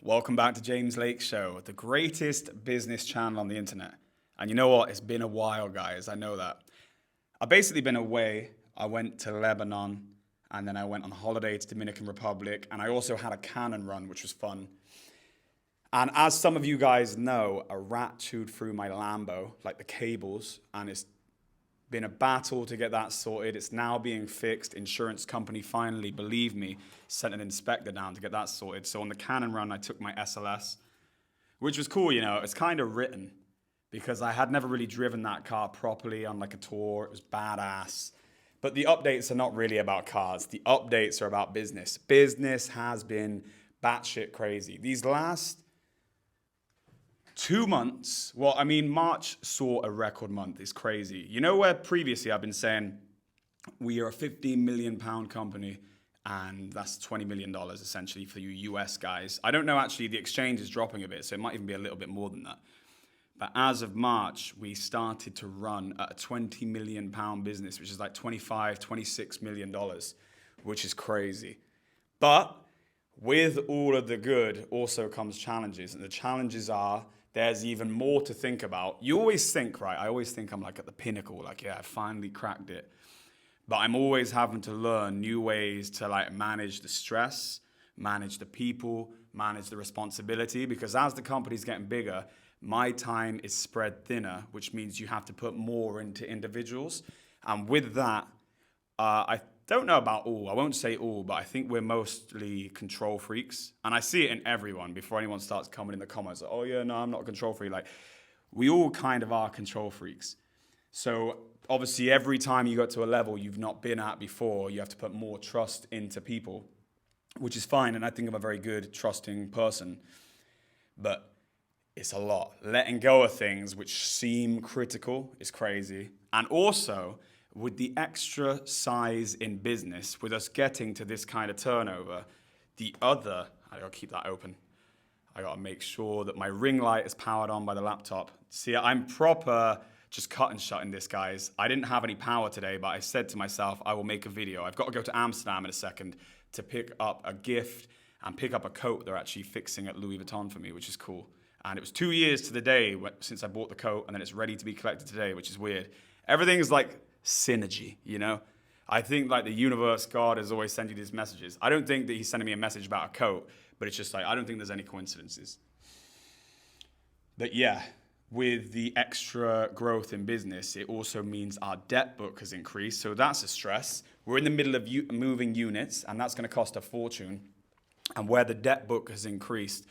Welcome back to James Lake Show, the greatest business channel on the internet. And you know what? It's been a while, guys. I know that. I've basically been away. I went to Lebanon, and then I went on holiday to Dominican Republic, and I also had a cannon run, which was fun. And as some of you guys know, a rat chewed through my Lambo, like the cables, and it's been a battle to get that sorted. It's now being fixed. Insurance company finally, believe me, sent an inspector down to get that sorted. So on the Cannon run, I took my SLS, which was cool, you know. It's kind of written because I had never really driven that car properly on like a tour. It was badass. But the updates are not really about cars. The updates are about business. Business has been batshit crazy. These last 2 months, March saw a record month. It's crazy. You know where previously I've been saying we are a 15 million pound company and that's $20 million essentially for you US guys. I don't know, actually, the exchange is dropping a bit, so it might even be a little bit more than that. But as of March, we started to run at a 20 million pound business, which is like $26 million, which is crazy. But with all of the good also comes challenges. And the challenges are there's even more to think about. You always think, right? I always think I'm like at the pinnacle, like, yeah, I finally cracked it. But I'm always having to learn new ways to like manage the stress, manage the people, manage the responsibility. Because as the company's getting bigger, my time is spread thinner, which means you have to put more into individuals. And with that, I don't know about all. I won't say all, but I think we're mostly control freaks. And I see it in everyone before anyone starts coming in the comments. Like, oh, yeah, no, I'm not a control freak. Like, we all kind of are control freaks. So obviously, every time you go to a level you've not been at before, you have to put more trust into people, which is fine. And I think I'm a very good, trusting person. But it's a lot. Letting go of things which seem critical is crazy. And also, with the extra size in business, with us getting to this kind of turnover, I gotta keep that open. I gotta make sure that my ring light is powered on by the laptop. See, I'm proper just cut and shutting this, guys. I didn't have any power today, but I said to myself, I will make a video. I've got to go to Amsterdam in a second to pick up a gift and pick up a coat they're actually fixing at Louis Vuitton for me, which is cool. And it was 2 years to the day since I bought the coat, and then it's ready to be collected today, which is weird. Everything is like synergy, you know? I think like the universe, God has always sent you these messages. I don't think that he's sending me a message about a coat, but it's just like, I don't think there's any coincidences. But yeah, with the extra growth in business, it also means our debt book has increased. So that's a stress. We're in the middle of moving units, and that's going to cost a fortune. And where the debt book has increased,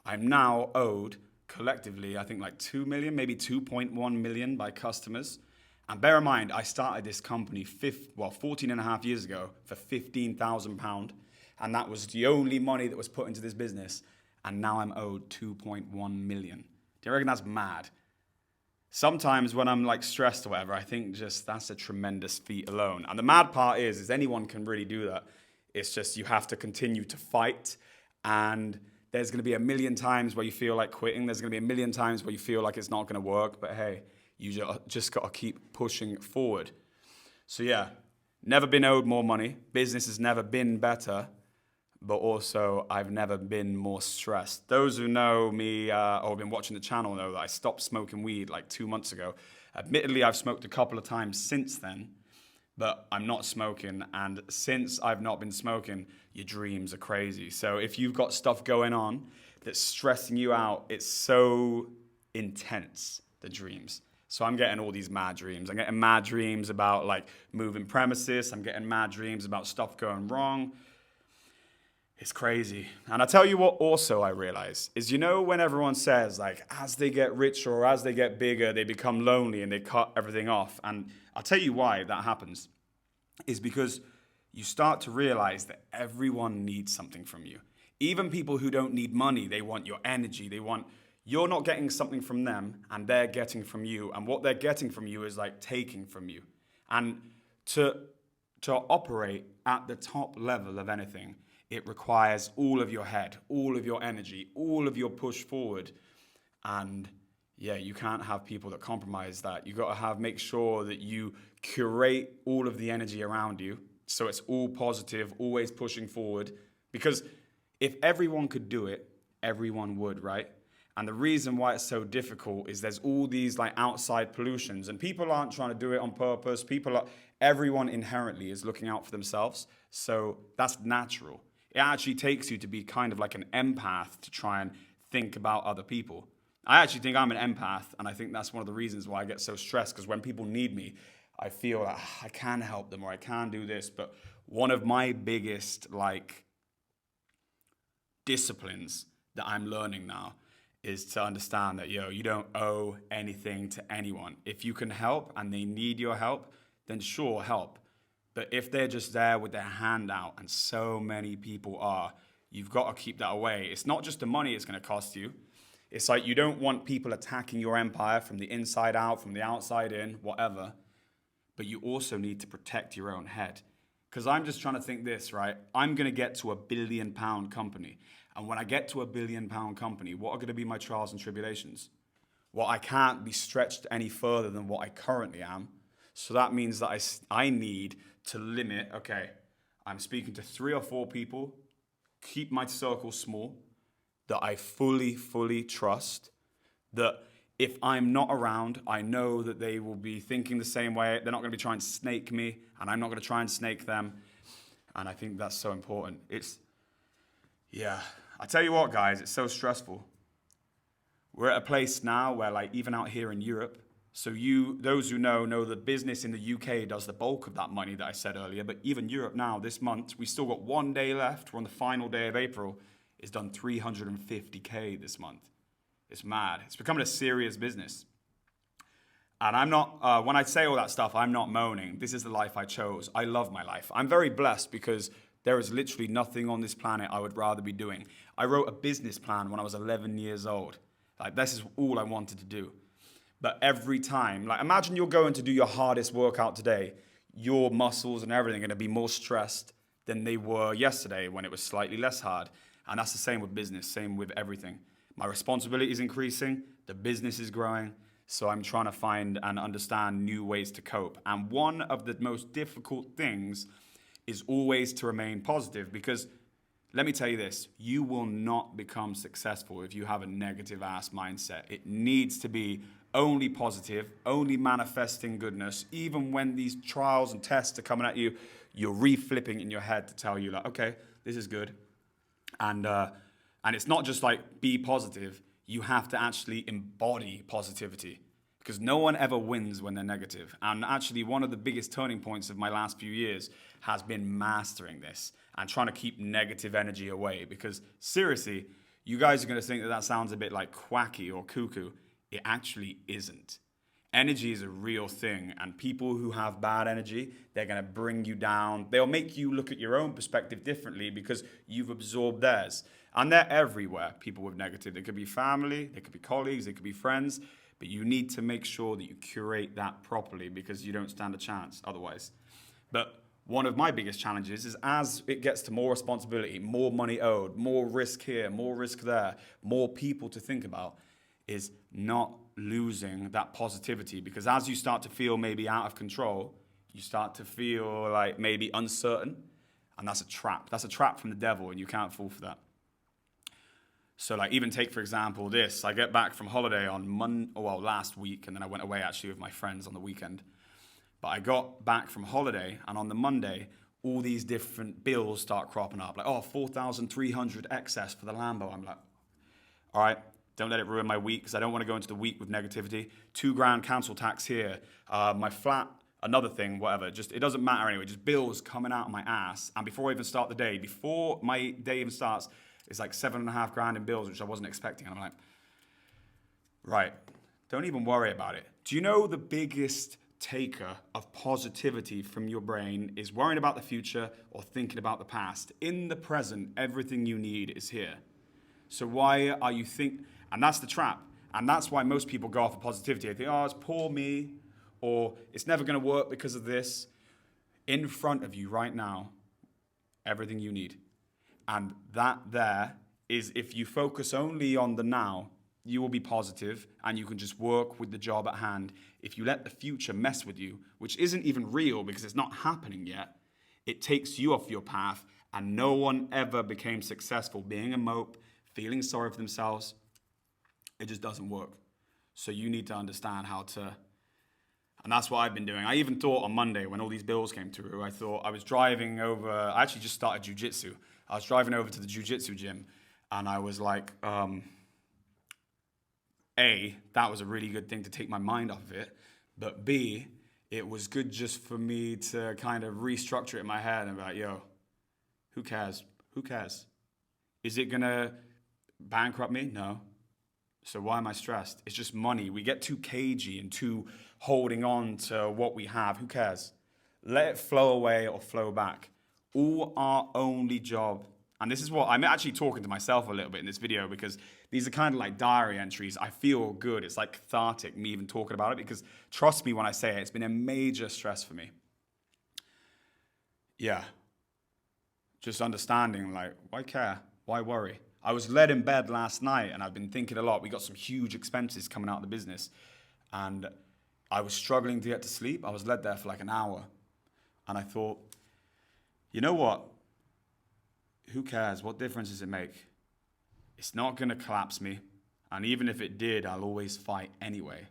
I'm now owed collectively, I think like 2 million, maybe 2.1 million by customers. And bear in mind, I started this company 14 and a half years ago for £15,000. And that was the only money that was put into this business. And now I'm owed 2.1 million. Do you reckon that's mad? Sometimes when I'm like stressed or whatever, I think just that's a tremendous feat alone. And the mad part is anyone can really do that. It's just you have to continue to fight. And there's going to be a million times where you feel like quitting. There's going to be a million times where you feel like it's not going to work. But hey, you just got to keep pushing forward. So yeah, never been owed more money. Business has never been better. But also, I've never been more stressed. Those who know me or have been watching the channel know that I stopped smoking weed like 2 months ago. Admittedly, I've smoked a couple of times since then. But I'm not smoking, and since I've not been smoking, your dreams are crazy. So if you've got stuff going on that's stressing you out, it's so intense, the dreams. So I'm getting all these mad dreams. I'm getting mad dreams about like moving premises. I'm getting mad dreams about stuff going wrong. It's crazy. And I tell you what also I realize is, you know, when everyone says like as they get richer or as they get bigger, they become lonely and they cut everything off. And I'll tell you why that happens is because you start to realize that everyone needs something from you. Even people who don't need money, they want your energy. You're not getting something from them and they're getting from you. And what they're getting from you is like taking from you. And to operate at the top level of anything, it requires all of your head, all of your energy, all of your push forward. And yeah, you can't have people that compromise that. You got to make sure that you curate all of the energy around you so it's all positive, always pushing forward. Because if everyone could do it, everyone would, right? And the reason why it's so difficult is there's all these like outside pollutions, and people aren't trying to do it on purpose. Everyone inherently is looking out for themselves. So that's natural. It actually takes you to be kind of like an empath to try and think about other people. I actually think I'm an empath, and I think that's one of the reasons why I get so stressed, because when people need me, I feel like I can help them or I can do this. But one of my biggest like disciplines that I'm learning now is to understand that, you don't owe anything to anyone. If you can help and they need your help, then sure, help. But if they're just there with their hand out, and so many people are, you've got to keep that away. It's not just the money it's going to cost you. It's like you don't want people attacking your empire from the inside out, from the outside in, whatever. But you also need to protect your own head. Because I'm just trying to think this, right? I'm going to get to £1 billion company. And when I get to £1 billion company, what are going to be my trials and tribulations? Well, I can't be stretched any further than what I currently am. So that means that I need to limit, okay, I'm speaking to 3 or 4 people, keep my circle small, that I fully trust, that if I'm not around, I know that they will be thinking the same way. They're not going to be trying to snake me, and I'm not going to try and snake them. And I think that's so important. I tell you what, guys, it's so stressful. We're at a place now where, like, even out here in Europe, so those who know that business in the UK does the bulk of that money that I said earlier, but even Europe now, this month, we still got 1 day left. We're on the final day of April. It's done 350K this month. It's mad. It's becoming a serious business. And I'm not, when I say all that stuff, I'm not moaning. This is the life I chose. I love my life. I'm very blessed because there is literally nothing on this planet I would rather be doing. I wrote a business plan when I was 11 years old. Like, this is all I wanted to do. But every time, like, imagine you're going to do your hardest workout today. Your muscles and everything are going to be more stressed than they were yesterday when it was slightly less hard. And that's the same with business, same with everything. My responsibility is increasing, the business is growing, so I'm trying to find and understand new ways to cope. And one of the most difficult things is always to remain positive, because let me tell you this, you will not become successful if you have a negative ass mindset. It needs to be only positive, only manifesting goodness. Even when these trials and tests are coming at you, you're reflipping in your head to tell you, like, okay, this is good. And it's not just like be positive. You have to actually embody positivity, because no one ever wins when they're negative. And actually, one of the biggest turning points of my last few years has been mastering this and trying to keep negative energy away. Because seriously, you guys are going to think that sounds a bit like quacky or cuckoo. It actually isn't. Energy is a real thing, and people who have bad energy, they're going to bring you down. They'll make you look at your own perspective differently because you've absorbed theirs. And they're everywhere, people with negative. They could be family, they could be colleagues, they could be friends, but you need to make sure that you curate that properly, because you don't stand a chance otherwise. But one of my biggest challenges is, as it gets to more responsibility, more money owed, more risk here, more risk there, more people to think about, is not losing that positivity. Because as you start to feel maybe out of control, you start to feel like maybe uncertain, and that's a trap. That's a trap from the devil, and you can't fall for that. So, like, even take, for example, this. I get back from holiday on last week, and then I went away actually with my friends on the weekend. But I got back from holiday, and on the Monday, all these different bills start cropping up. Like, 4,300 excess for the Lambo. I'm like, all right, don't let it ruin my week, because I don't want to go into the week with negativity. $2,000 council tax here. My flat, another thing, whatever. Just, it doesn't matter anyway. Just bills coming out of my ass. And before I even start the day, before my day even starts, it's like $7,500 in bills, which I wasn't expecting. And I'm like, right, don't even worry about it. Do you know the biggest taker of positivity from your brain is worrying about the future or thinking about the past? In the present, everything you need is here. So why are you and that's the trap. And that's why most people go off of positivity. They think, it's poor me, or it's never going to work because of this. In front of you right now, everything you need. And that there is, if you focus only on the now, you will be positive and you can just work with the job at hand. If you let the future mess with you, which isn't even real because it's not happening yet, it takes you off your path, and no one ever became successful being a mope, feeling sorry for themselves, it just doesn't work. So you need to understand how to, and that's what I've been doing. I even thought on Monday when all these bills came through, I thought I was driving over, I actually just started jiu-jitsu. I was driving over to the jiu-jitsu gym and I was like, A, that was a really good thing to take my mind off of it. But B, it was good just for me to kind of restructure it in my head and be like, yo, who cares? Who cares? Is it gonna bankrupt me? No. So why am I stressed? It's just money. We get too cagey and too holding on to what we have. Who cares? Let it flow away or flow back. All our only job, and this is what I'm actually talking to myself a little bit in this video because these are kind of like diary entries. I feel good. It's like cathartic, me even talking about it, because trust me when I say it, it's been a major stress for me. Yeah. Just understanding, like, why care? Why worry? I was led in bed last night and I've been thinking a lot. We got some huge expenses coming out of the business and I was struggling to get to sleep. I was led there for like an hour and I thought, you know what? Who cares? What difference does it make? It's not going to collapse me. And even if it did, I'll always fight anyway.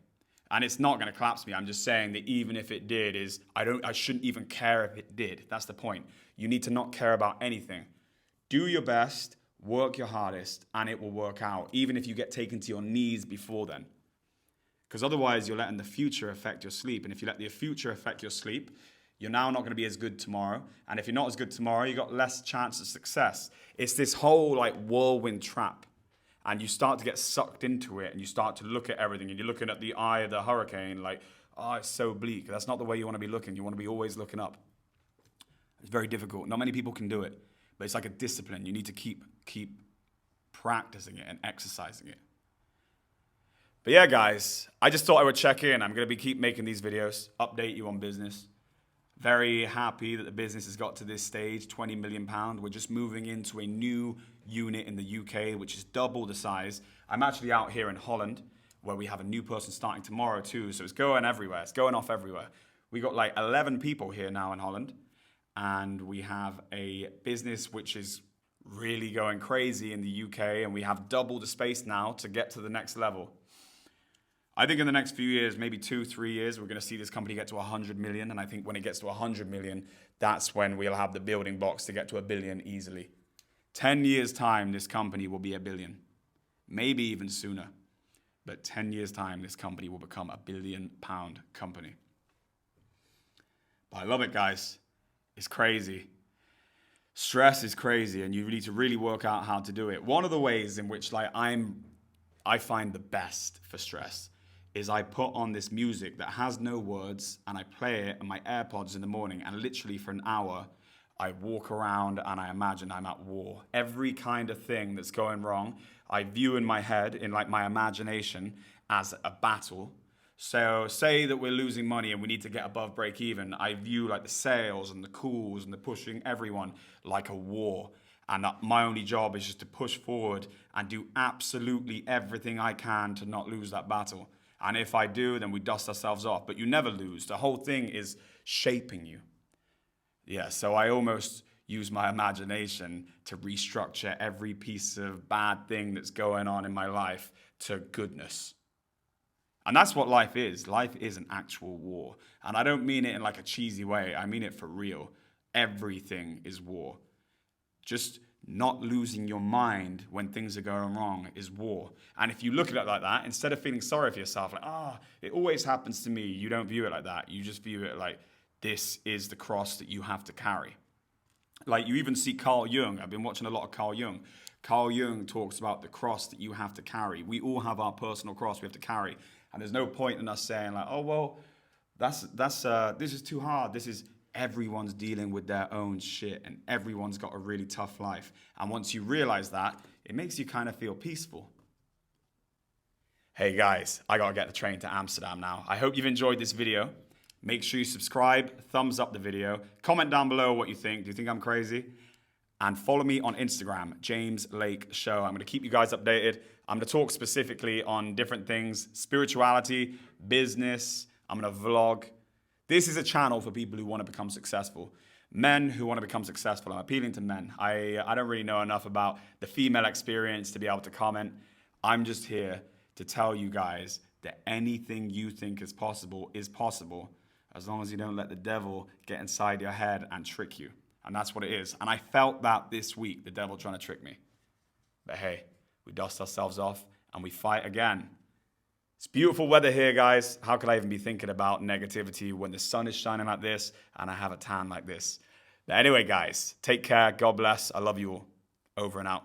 And it's not going to collapse me. I'm just saying that even if it did, I shouldn't even care if it did. That's the point. You need to not care about anything. Do your best, work your hardest, and it will work out, even if you get taken to your knees before then. Because otherwise, you're letting the future affect your sleep. And if you let the future affect your sleep, you're now not going to be as good tomorrow. And if you're not as good tomorrow, you got less chance of success. It's this whole like whirlwind trap. And you start to get sucked into it and you start to look at everything and you're looking at the eye of the hurricane like, oh, it's so bleak. That's not the way you want to be looking. You want to be always looking up. It's very difficult. Not many people can do it, but it's like a discipline. You need to keep practicing it and exercising it. But yeah, guys, I just thought I would check in. I'm going to keep making these videos, update you on business. Very happy that the business has got to this stage, £20 million. We're just moving into a new unit in the UK, which is double the size. I'm actually out here in Holland, where we have a new person starting tomorrow too. So it's going everywhere. It's going off everywhere. We got like 11 people here now in Holland. And we have a business which is really going crazy in the UK. And we have double the space now to get to the next level. I think in the next few years, maybe 2-3 years, we're going to see this company get to 100 million. And I think when it gets to 100 million, that's when we'll have the building blocks to get to 1 billion easily. 10 years' time, this company will be 1 billion. Maybe even sooner. But 10 years' time, this company will become a £1 billion company. But I love it, guys. It's crazy. Stress is crazy, and you need to really work out how to do it. One of the ways in which I find the best for stress is I put on this music that has no words and I play it on my AirPods in the morning, and literally for an hour I walk around and I imagine I'm at war. Every kind of thing that's going wrong, I view in my head, in like my imagination, as a battle. So say that we're losing money and we need to get above break even. I view like the sales and the calls and the pushing everyone like a war. And my only job is just to push forward and do absolutely everything I can to not lose that battle. And if I do, then we dust ourselves off. But you never lose. The whole thing is shaping you. Yeah, so I almost use my imagination to restructure every piece of bad thing that's going on in my life to goodness. And that's what life is. Life is an actual war. And I don't mean it in like a cheesy way. I mean it for real. Everything is war. Just not losing your mind when things are going wrong is war. And if you look at it like that, instead of feeling sorry for yourself, like, it always happens to me, you don't view it like that. You just view it like, this is the cross that you have to carry. Like you even see Carl Jung. I've been watching a lot of Carl Jung. Carl Jung talks about the cross that you have to carry. We all have our personal cross we have to carry. And there's no point in us saying like, oh, well, this is too hard. Everyone's dealing with their own shit and everyone's got a really tough life. And once you realize that, it makes you kind of feel peaceful. Hey guys, I gotta get the train to Amsterdam now. I hope you've enjoyed this video. Make sure you subscribe, thumbs up the video, comment down below what you think. Do you think I'm crazy? And follow me on Instagram, James Lake Show. I'm gonna keep you guys updated. I'm gonna talk specifically on different things, spirituality, business. I'm gonna vlog. This is a channel for people who want to become successful. men who want to become successful. I'm appealing to men. I don't really know enough about the female experience to be able to comment. I'm just here to tell you guys that anything you think is possible as long as you don't let the devil get inside your head and trick you. And that's what it is. And I felt that this week, the devil trying to trick me. But hey, we dust ourselves off and we fight again. It's beautiful weather here, guys. How could I even be thinking about negativity when the sun is shining like this and I have a tan like this? But anyway, guys, take care. God bless. I love you all. Over and out.